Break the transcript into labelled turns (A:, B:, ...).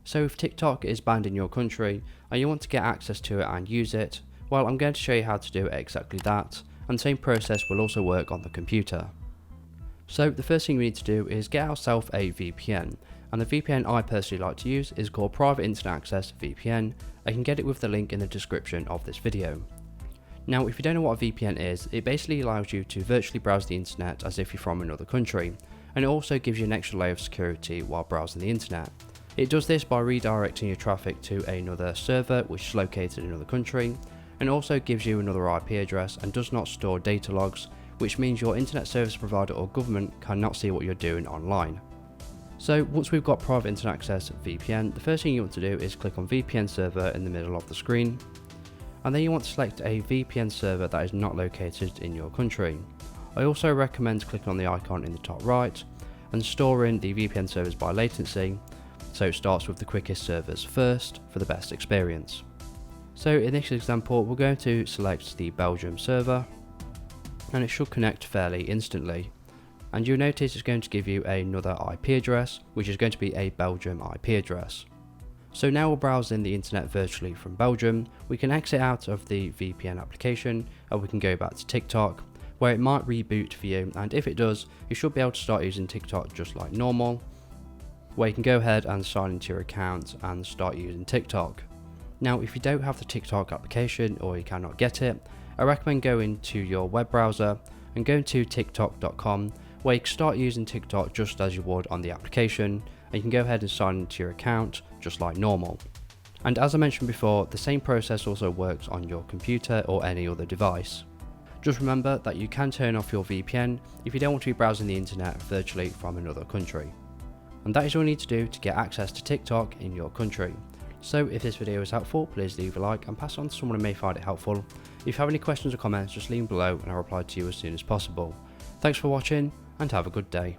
A: So if TikTok is banned in your country and you want to get access to it and use it, well, I'm going to show you how to do exactly that, and the same process will also work on the computer. So the first thing we need to do is get ourselves a VPN, and the VPN I personally like to use is called Private Internet Access VPN. I can get it with the link in the description of this video. Now if you don't know what a VPN is, it basically allows you to virtually browse the internet as if you're from another country, and it also gives you an extra layer of security while browsing the internet. It does this by redirecting your traffic to another server which is located in another country, and also gives you another IP address and does not store data logs, which means your internet service provider or government cannot see what you're doing online. So once we've got Private Internet Access VPN, the first thing you want to do is click on VPN Server in the middle of the screen, and then you want to select a VPN server that is not located in your country. I also recommend clicking on the icon in the top right and storing the VPN servers by latency, so it starts with the quickest servers first for the best experience. So in this example we're going to select the Belgium server, and it should connect fairly instantly, and you'll notice it's going to give you another IP address which is going to be a Belgium IP address. So now we're browsing the internet virtually from Belgium. We can exit out of the VPN application and we can go back to TikTok, where it might reboot for you, and if it does you should be able to start using TikTok just like normal, where you can go ahead and sign into your account and start using TikTok. Now if you don't have the TikTok application or you cannot get it, I recommend going to your web browser and going to tiktok.com, where you can start using TikTok just as you would on the application, and you can go ahead and sign into your account just like normal. And as I mentioned before, the same process also works on your computer or any other device. Just remember that you can turn off your VPN if you don't want to be browsing the internet virtually from another country. And that is all you need to do to get access to TikTok in your country. So if this video was helpful, please leave a like and pass it on to someone who may find it helpful. If you have any questions or comments, just leave them below and I'll reply to you as soon as possible. Thanks for watching and have a good day.